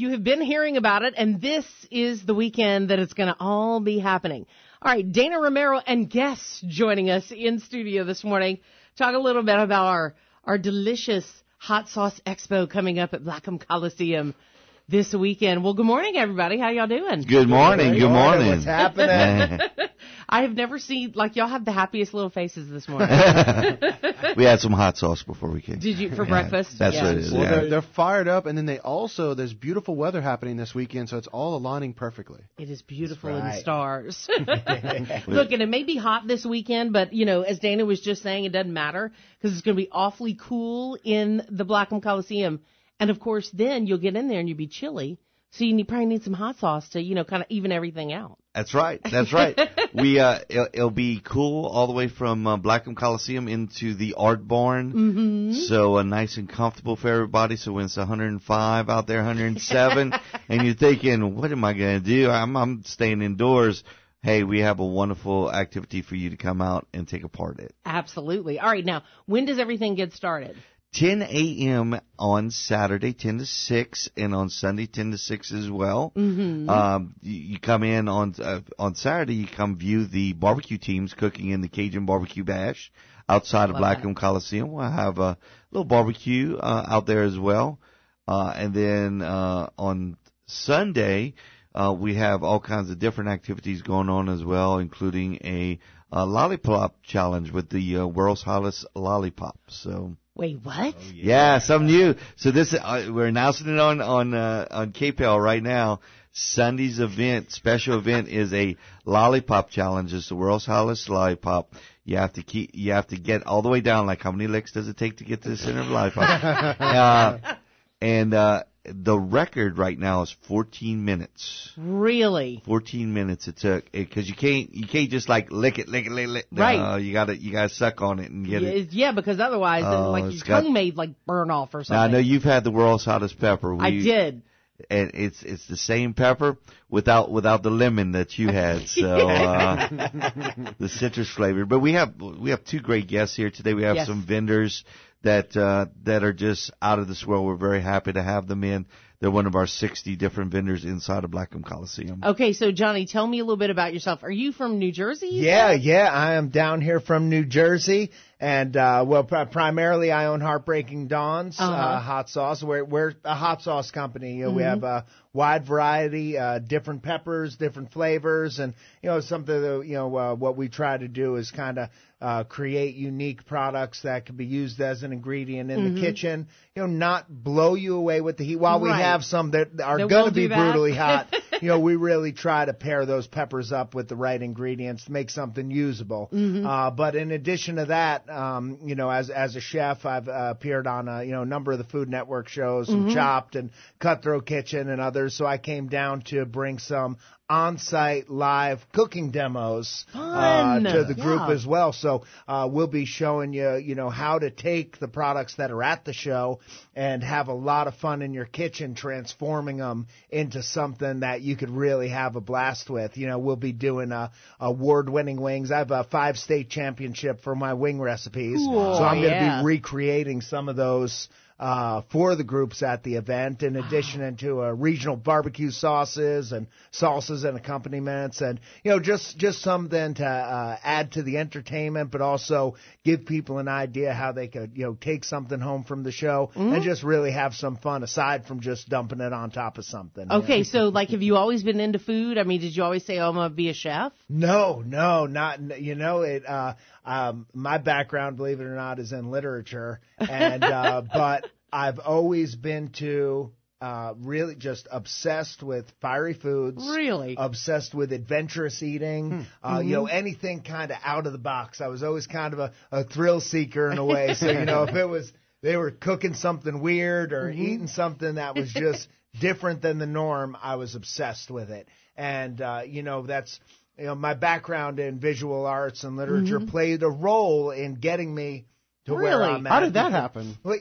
you have been hearing about it, and this is the weekend that it's going to all be happening. All right, Dana Romero and guests joining us in studio this morning. Talk a little bit about our delicious Hot Sauce Expo coming up at Blackham Coliseum this weekend. Well, good morning, everybody. How y'all doing? Good morning. Good morning. What's happening? I have never seen, y'all have the happiest little faces this morning. We had some hot sauce before we came. Did you, for breakfast? That's what it is. Well, they're fired up, and then there's beautiful weather happening this weekend, so it's all aligning perfectly. It is beautiful in right. the stars. Look, and it may be hot this weekend, but, as Dana was just saying, it doesn't matter because it's going to be awfully cool in the Blackham Coliseum. And, of course, then you'll get in there and you'll be chilly. So you probably need some hot sauce to, kind of even everything out. That's right. That's right. It'll be cool all the way from Blackham Coliseum into the Art Barn. Mm-hmm. So nice and comfortable for everybody. So when it's 105 out there, 107, and you're thinking, what am I going to do? I'm staying indoors. Hey, we have a wonderful activity for you to come out and take a part in. Absolutely. All right. Now, when does everything get started? 10 a.m. on Saturday, 10 to 6, and on Sunday, 10 to 6 as well. Mm-hmm. You come in on Saturday, you come view the barbecue teams cooking in the Cajun Barbecue Bash outside of Blackham Coliseum. We'll have a little barbecue out there as well. And then on Sunday, we have all kinds of different activities going on as well, including a lollipop challenge with the world's hottest lollipop. So. Wait, what? Oh, yeah, something new. So this we're announcing it on KPEL right now. Sunday's special event is a lollipop challenge. It's the world's hottest lollipop. You have to get all the way down. Like, how many licks does it take to get to the center of the lollipop? And the record right now is 14 minutes. Really? 14 minutes it took, because you can't just lick it. Right. You gotta suck on it and get it. Yeah, because otherwise, your tongue may burn off or something. Now, I know you've had the world's hottest pepper. I did. And it's the same pepper without the lemon that you had. So the citrus flavor. But we have two great guests here today. We have some vendors that are just out of this world. We're very happy to have them in. They're one of our 60 different vendors inside of Blackham Coliseum. Okay, so Johnny, tell me a little bit about yourself. Are you from New Jersey? Yeah, I am down here from New Jersey, and primarily I own Heartbreaking Dawn's hot sauce. We're a hot sauce company. We have a wide variety, different peppers, different flavors, and something that what we try to do is kind of create unique products that can be used as an ingredient in the kitchen. Not blow you away with the heat. While we have some that are going to be brutally hot, we really try to pair those peppers up with the right ingredients to make something usable. But in addition to that, as a chef, I've appeared on a number of the Food Network shows, from Chopped and Cutthroat Kitchen and others. So I came down to bring some on-site live cooking demos to the group as well. So we'll be showing you, how to take the products that are at the show and have a lot of fun in your kitchen, transforming them into something that you could really have a blast with. We'll be doing award-winning wings. I have a 5-state championship for my wing recipes. Cool. So I'm going to be recreating some of those for the groups at the event, in addition to regional barbecue sauces and salsas and accompaniments, and just something to add to the entertainment, but also give people an idea how they could take something home from the show and just really have some fun aside from just dumping it on top of something. Okay, so have you always been into food? I mean, did you always say, "Oh, I'm gonna be a chef"? No, not it. My background, believe it or not, is in literature, and but I've always been really just obsessed with fiery foods. Really? Obsessed with adventurous eating. Anything kind of out of the box. I was always kind of a thrill seeker in a way. So, if it was they were cooking something weird or eating something that was just different than the norm, I was obsessed with it. And, that's... my background in visual arts and literature played a role in getting me to where I'm at. How did that happen? Well,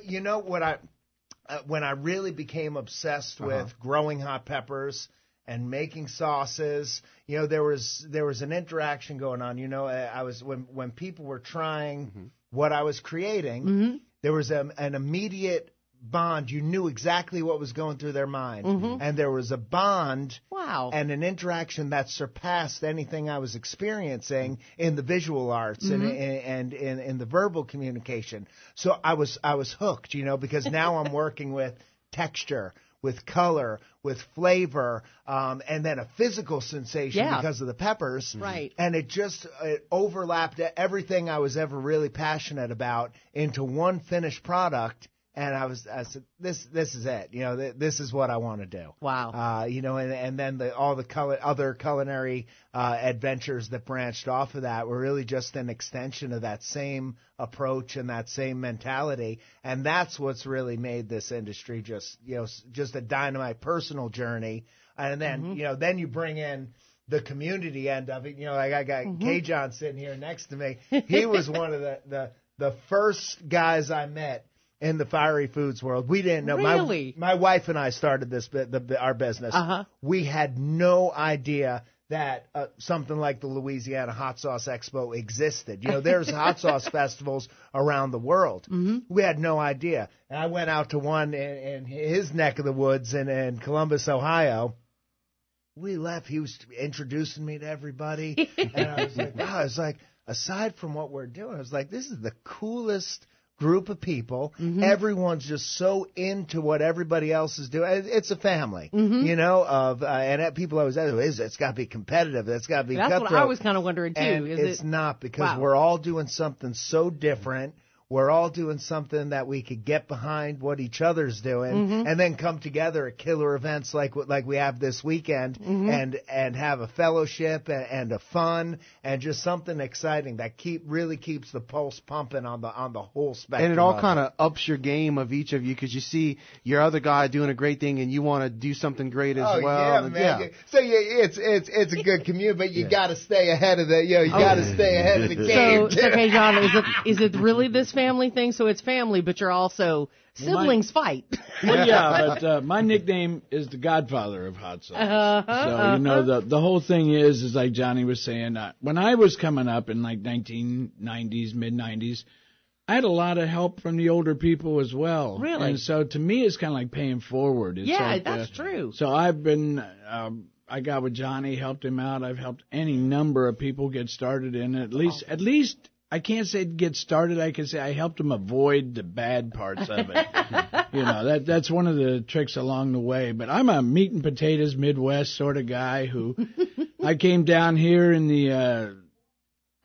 when I really became obsessed with growing hot peppers and making sauces, there was an interaction going on. I was when people were trying what I was creating, there was an immediate bond. You knew exactly what was going through their mind. And there was a bond and an interaction that surpassed anything I was experiencing in the visual arts and in the verbal communication. So I was hooked, because now I'm working with texture, with color, with flavor, and then a physical sensation because of the peppers. Right. And it overlapped everything I was ever really passionate about into one finished product. And I said, this is it. This is what I want to do. Wow. And then all the other culinary adventures that branched off of that were really just an extension of that same approach and that same mentality. And that's what's really made this industry just a dynamite personal journey. And then, then you bring in the community end of it. Like I got K-John sitting here next to me. He was one of the first guys I met in the fiery foods world. We didn't know. Really? My wife and I started our business. We had no idea that something like the Louisiana Hot Sauce Expo existed. There's hot sauce festivals around the world. We had no idea. And I went out to one in his neck of the woods in Columbus, Ohio. We left. He was introducing me to everybody. And I was like, wow. It's like, aside from what we're doing, I was like, this is the coolest group of people. Everyone's just so into what everybody else is doing. It's a family, and people always say, it's got to be competitive. It's got to be cutthroat. That's what I was kind of wondering, too. And it's not, because we're all doing something so different. We're all doing something that we could get behind what each other's doing, and then come together at killer events like we have this weekend, and have a fellowship and a fun and just something exciting that really keeps the pulse pumping on the whole spectrum. And it all kind of ups your game of each of you, because you see your other guy doing a great thing and you want to do something great as well. Yeah, man. So it's a good commute, but you got to stay ahead of the got to stay ahead of the game. So okay, John, is it really this family thing? So it's family, but you're also siblings fight. Well, yeah, but my nickname is the Godfather of hot sauce. So the whole thing is like Johnny was saying. When I was coming up in like 1990s, mid 90s, I had a lot of help from the older people as well. Really? And so to me, it's kind of like paying forward. It's like, that's true. So I've been. I got with Johnny, helped him out. I've helped any number of people get started in it. At least. I can't say get started. I can say I helped them avoid the bad parts of it. That's one of the tricks along the way. But I'm a meat and potatoes Midwest sort of guy who I came down here in the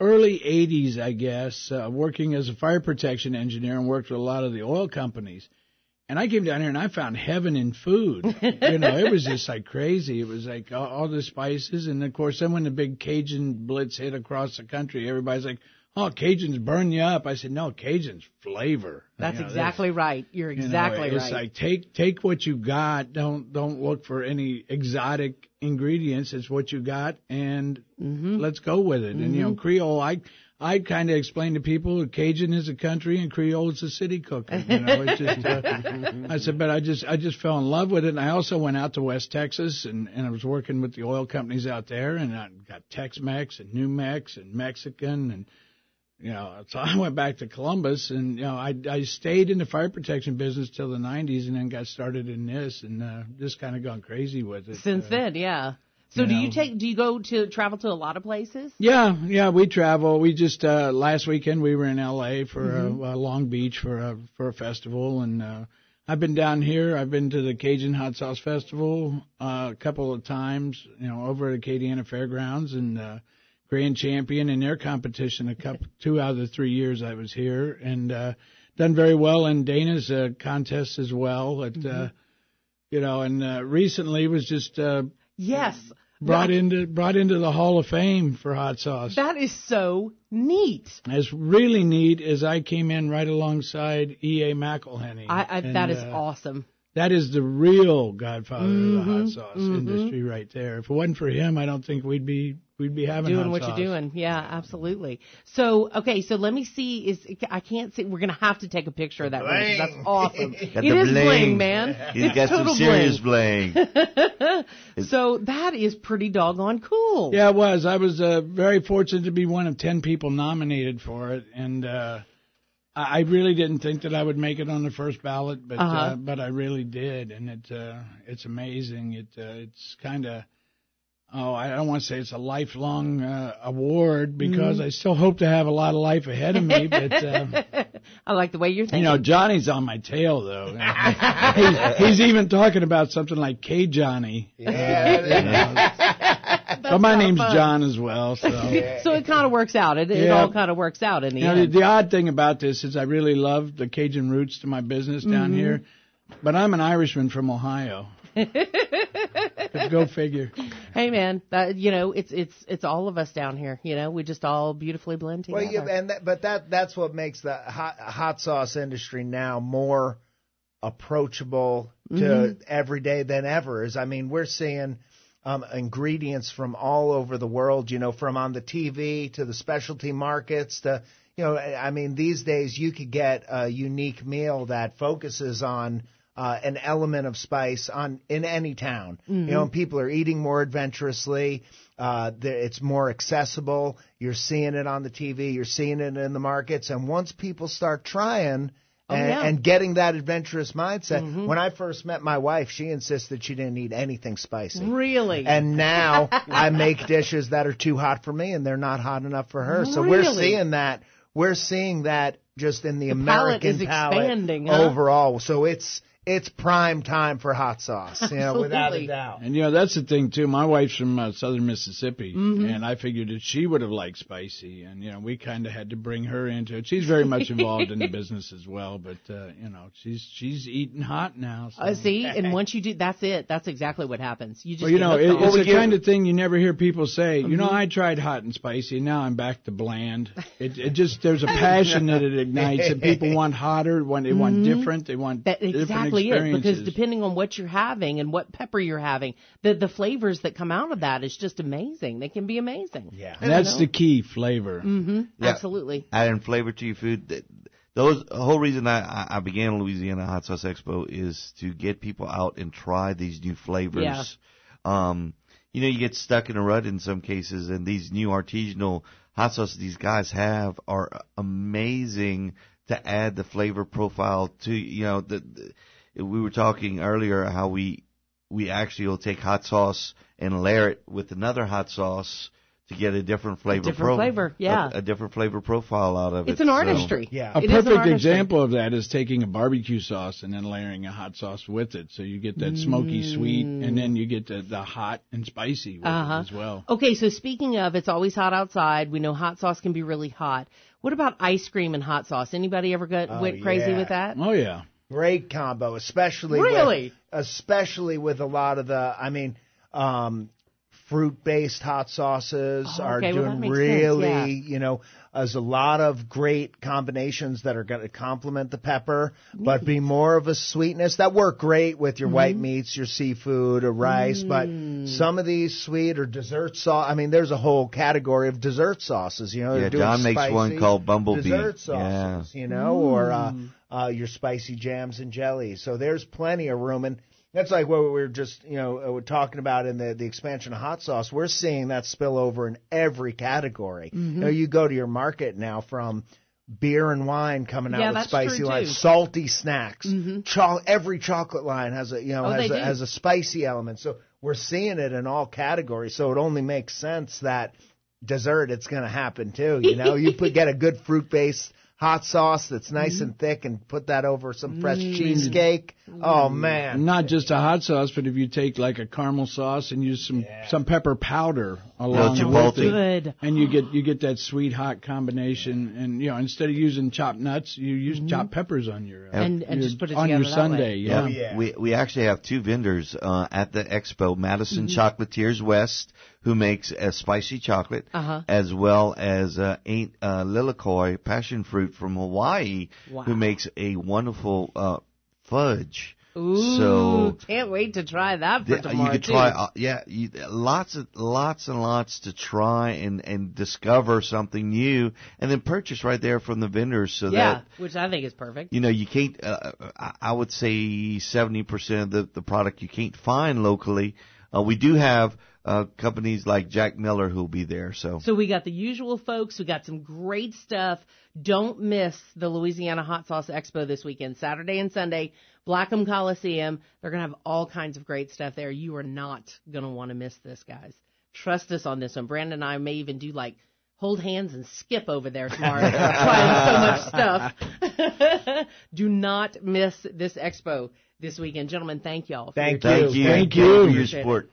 early 80s, I guess, working as a fire protection engineer, and worked with a lot of the oil companies. And I came down here and I found heaven in food. It was just like crazy. It was like all the spices. And, of course, then when the big Cajun blitz hit across the country, everybody's like, oh, Cajuns burn you up. I said, no, Cajuns flavor. That's exactly right. You're exactly right. It's like take what you got. Don't look for any exotic ingredients. It's what you got, and let's go with it. And Creole, I kind of explain to people that Cajun is a country and Creole is a city cooker. It's just, I said, but I just fell in love with it. And I also went out to West Texas and I was working with the oil companies out there, and I got Tex-Mex and New Mex and Mexican and. So I went back to Columbus, and I stayed in the fire protection business till the 90s, and then got started in this, and just kind of gone crazy with it since then. Yeah. So do you go to travel to a lot of places? Yeah, we travel. We just last weekend we were in L.A. for Long Beach for a festival, and I've been down here. I've been to the Cajun Hot Sauce Festival a couple of times, over at Acadiana Fairgrounds, and grand champion in their competition 2 out of the 3 years I was here, and done very well in Dana's contest as well. And recently was just brought into the Hall of Fame for hot sauce. That is so neat. It's really neat, as I came in right alongside E.A. McElhenney. That is awesome. That is the real godfather of the hot sauce industry right there. If it wasn't for him, I don't think we'd be having doing what sauce. you're doing. Yeah, absolutely. So, okay, so let me see. I can't see. We're going to have to take a picture of that ring. That's awesome. It is bling, man. He's got some serious bling. So that is pretty doggone cool. Yeah, it was. I was very fortunate to be one of 10 people nominated for it, and I really didn't think that I would make it on the first ballot, but I really did, and it's amazing. It's kind of, I don't want to say it's a lifelong award because I still hope to have a lot of life ahead of me. But I like the way you're thinking. You know, Johnny's on my tail though. He's even talking about something like K Johnny. But my name's John as well, so so it kind of works out. It all kind of works out in the end. The odd thing about this is I really love the Cajun roots to my business down here, but I'm an Irishman from Ohio. Go figure. Hey man, it's all of us down here. We just all beautifully blend together. Well, that's what makes the hot sauce industry now more approachable to every day than ever. We're seeing ingredients from all over the world. From on the TV to the specialty markets to these days you could get a unique meal that focuses on an element of spice in any town. And people are eating more adventurously. It's more accessible. You're seeing it on the TV. You're seeing it in the markets. And once people start trying and getting that adventurous mindset, when I first met my wife, she insisted she didn't eat anything spicy. Really? And now I make dishes that are too hot for me, and they're not hot enough for her. So Really? we're seeing that. We're seeing that just in the American palate is expanding, overall. So it's prime time for hot sauce, without a doubt. And, that's the thing, too. My wife's from southern Mississippi, and I figured that she would have liked spicy. And, we kind of had to bring her into it. She's very much involved in the business as well, but, she's eating hot now. So. See, and once you do, that's it. That's exactly what happens. You just it's the kind of thing you never hear people say, I tried hot and spicy, and now I'm back to bland. It just, there's a passion that it ignites, and people want hotter, they want different, they want different because depending on what you're having and what pepper you're having, the flavors that come out of that is just amazing. They can be amazing. Yeah, and that's the key, flavor. Yeah. Absolutely. Adding flavor to your food. The whole reason I began Louisiana Hot Sauce Expo is to get people out and try these new flavors. Yeah. You get stuck in a rut in some cases, and these new artisanal hot sauces these guys have are amazing to add the flavor profile to, we were talking earlier how we actually will take hot sauce and layer it with another hot sauce to get a different flavor. A different flavor profile out of it. It's an artistry. Yeah. A perfect example of that is taking a barbecue sauce and then layering a hot sauce with it. So you get that smoky sweet, and then you get the hot and spicy with it as well. Okay, so speaking of, it's always hot outside. We know hot sauce can be really hot. What about ice cream and hot sauce? Anybody ever went crazy with that? Oh, yeah. Great combo, especially with a lot of the, fruit-based hot sauces are doing really, there's a lot of great combinations that are going to complement the pepper, but be more of a sweetness that work great with your white meats, your seafood, or rice. But some of these sweet or dessert sauce, there's a whole category of dessert sauces. John makes one called Bumblebee. Dessert sauces, or your spicy jams and jellies. So there's plenty of room. And that's like what we were just, we're talking about in the expansion of hot sauce. We're seeing that spill over in every category. You go to your market now from beer and wine coming out with spicy lines, salty snacks. Every chocolate line has has a spicy element. So we're seeing it in all categories. So it only makes sense that dessert, it's going to happen too. You get a good fruit-based hot sauce that's nice and thick and put that over some fresh cheesecake. Oh, man. Not just a hot sauce, but if you take like a caramel sauce and use some pepper powder along with it, and you get that sweet hot combination. And instead of using chopped nuts, you use chopped peppers on your and just put it on together your sundae. Yeah. We actually have two vendors at the expo, Madison Chocolatiers West, who makes a spicy chocolate, as well as Aunt Lilikoi passion fruit from Hawaii, who makes a wonderful fudge. Ooh, so can't wait to try that for tomorrow. You could try, lots and lots to try and discover something new, and then purchase right there from the vendors. So which I think is perfect. You can't. I would say 70% of the product you can't find locally. We do have companies like Jack Miller who'll be there. So we got the usual folks. We got some great stuff. Don't miss the Louisiana Hot Sauce Expo this weekend, Saturday and Sunday, Blackham Coliseum. They're going to have all kinds of great stuff there. You are not going to want to miss this, guys. Trust us on this one. Brandon and I may even do hold hands and skip over there tomorrow trying so much stuff. Do not miss this expo this weekend. Gentlemen, thank y'all. Thank you. you. Thank you for your support.